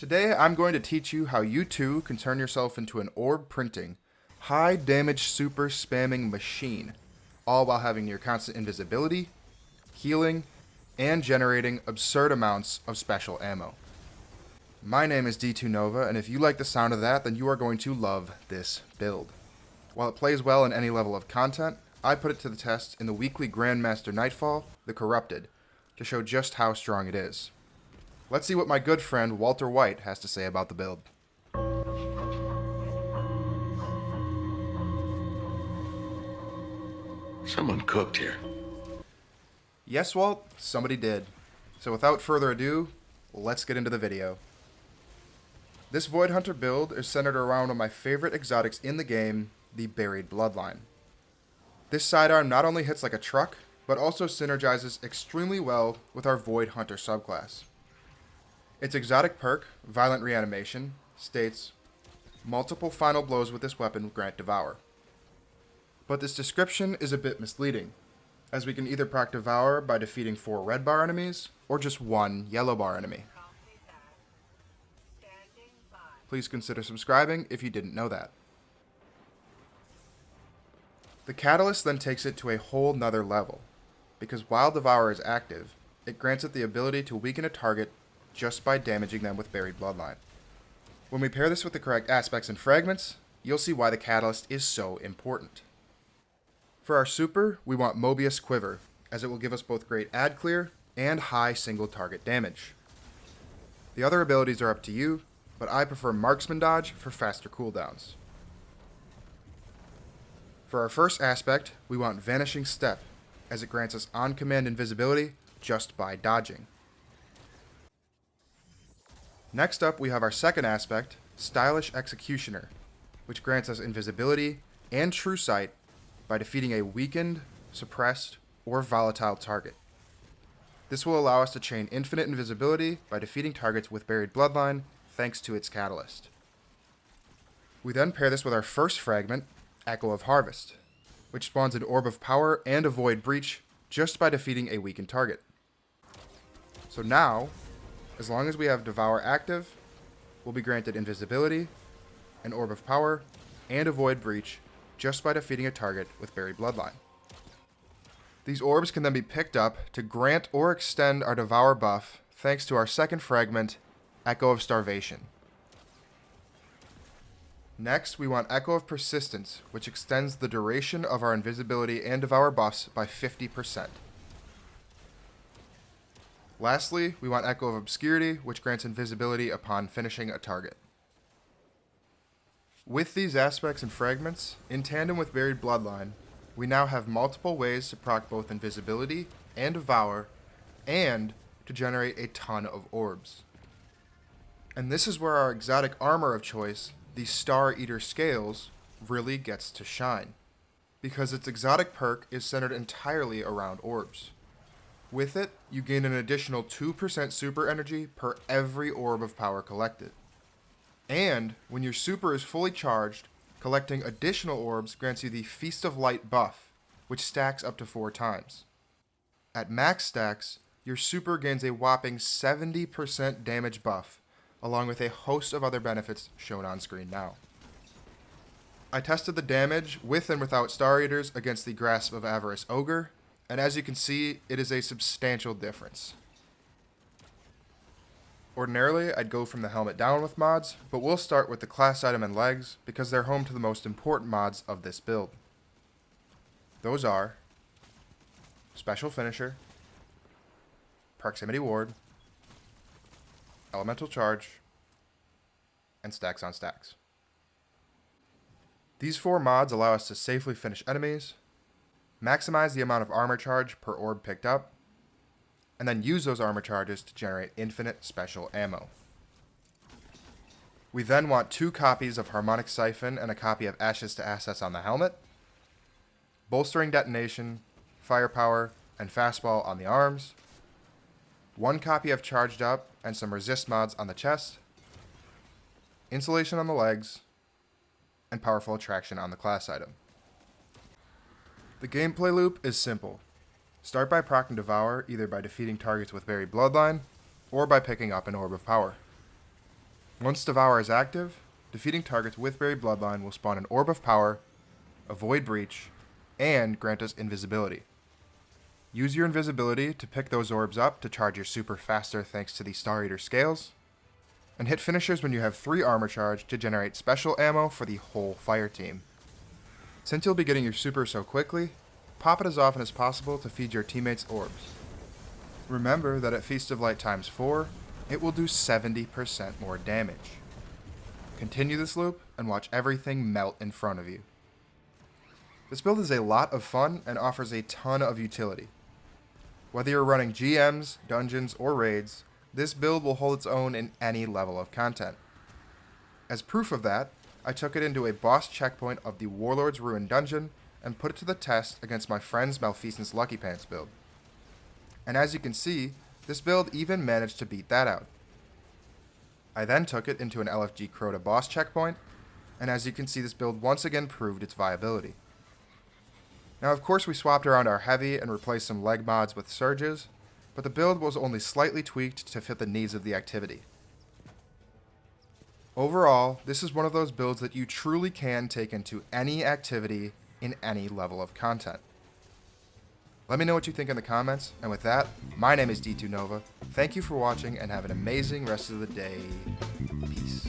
Today I'm going to teach you how you too can turn yourself into an orb printing, high damage super spamming machine, all while having near constant invisibility, healing, and generating absurd amounts of special ammo. My name is D2 Nova, and if you like the sound of that, then you are going to love this build. While it plays well in any level of content, I put it to the test in the weekly Grandmaster Nightfall, The Corrupted, to show just how strong it is. Let's see what my good friend Walter White has to say about the build. Someone cooked here. Yes, Walt, somebody did. So without further ado, let's get into the video. This Void Hunter build is centered around one of my favorite exotics in the game, the Buried Bloodline. This sidearm not only hits like a truck, but also synergizes extremely well with our Void Hunter subclass. Its exotic perk, Violent Reanimation, states, multiple final blows with this weapon grant Devour. But this description is a bit misleading, as we can either proc Devour by defeating 4 red bar enemies, or just 1 yellow bar enemy. Please consider subscribing if you didn't know that. The Catalyst then takes it to a whole nother level, because while Devour is active, it grants it the ability to weaken a target just by damaging them with Buried Bloodline. When we pair this with the correct aspects and fragments, you'll see why the Catalyst is so important. For our super, we want Mobius Quiver, as it will give us both great ad clear and high single target damage. The other abilities are up to you, but I prefer Marksman Dodge for faster cooldowns. For our first aspect, we want Vanishing Step, as it grants us on-command invisibility just by dodging. Next up, we have our second aspect, Stylish Executioner, which grants us invisibility and true sight by defeating a weakened, suppressed, or volatile target. This will allow us to chain infinite invisibility by defeating targets with Buried Bloodline thanks to its catalyst. We then pair this with our first fragment, Echo of Harvest, which spawns an Orb of Power and a Void Breach just by defeating a weakened target. So now, as long as we have Devour active, we'll be granted invisibility, an Orb of Power, and a Void Breach just by defeating a target with Buried Bloodline. These orbs can then be picked up to grant or extend our Devour buff thanks to our second fragment, Echo of Starvation. Next, we want Echo of Persistence, which extends the duration of our invisibility and Devour buffs by 50%. Lastly, we want Echo of Obscurity, which grants invisibility upon finishing a target. With these aspects and fragments, in tandem with Buried Bloodline, we now have multiple ways to proc both invisibility and Devour, and to generate a ton of orbs. And this is where our exotic armor of choice, the Star Eater Scales, really gets to shine, because its exotic perk is centered entirely around orbs. With it, you gain an additional 2% super energy per every orb of power collected. And when your super is fully charged, collecting additional orbs grants you the Feast of Light buff, which stacks up to 4 times. At max stacks, your super gains a whopping 70% damage buff, along with a host of other benefits shown on screen now. I tested the damage with and without Star Eaters against the Grasp of Avarice Ogre, and as you can see, it is a substantial difference. Ordinarily, I'd go from the helmet down with mods, but we'll start with the class item and legs because they're home to the most important mods of this build. Those are Special Finisher, Proximity Ward, Elemental Charge, and Stacks on Stacks. These 4 mods allow us to safely finish enemies, maximize the amount of armor charge per orb picked up, and then use those armor charges to generate infinite special ammo. We then want 2 copies of Harmonic Siphon and a copy of Ashes to Assets on the helmet, Bolstering Detonation, Firepower, and Fastball on the arms, 1 copy of Charged Up and some resist mods on the chest, Insulation on the legs, and Powerful Attraction on the class item. The gameplay loop is simple. Start by proccing Devour either by defeating targets with Buried Bloodline, or by picking up an Orb of Power. Once Devour is active, defeating targets with Buried Bloodline will spawn an Orb of Power, avoid breach, and grant us invisibility. Use your invisibility to pick those orbs up to charge your super faster thanks to the Star Eater scales, and hit finishers when you have 3 armor charge to generate special ammo for the whole fire team. Since you'll be getting your super so quickly, pop it as often as possible to feed your teammates orbs. Remember that at Feast of Light times 4, it will do 70% more damage. Continue this loop and watch everything melt in front of you. This build is a lot of fun and offers a ton of utility. Whether you're running GMs, dungeons, or raids, this build will hold its own in any level of content. As proof of that, I took it into a boss checkpoint of the Warlord's Ruin dungeon and put it to the test against my friend's Malfeasance Lucky Pants build. And as you can see, this build even managed to beat that out. I then took it into an LFG Crota boss checkpoint, and as you can see, this build once again proved its viability. Now of course we swapped around our heavy and replaced some leg mods with surges, but the build was only slightly tweaked to fit the needs of the activity. Overall, this is one of those builds that you truly can take into any activity in any level of content. Let me know what you think in the comments, and with that, my name is D2Nova. Thank you for watching and have an amazing rest of the day. Peace.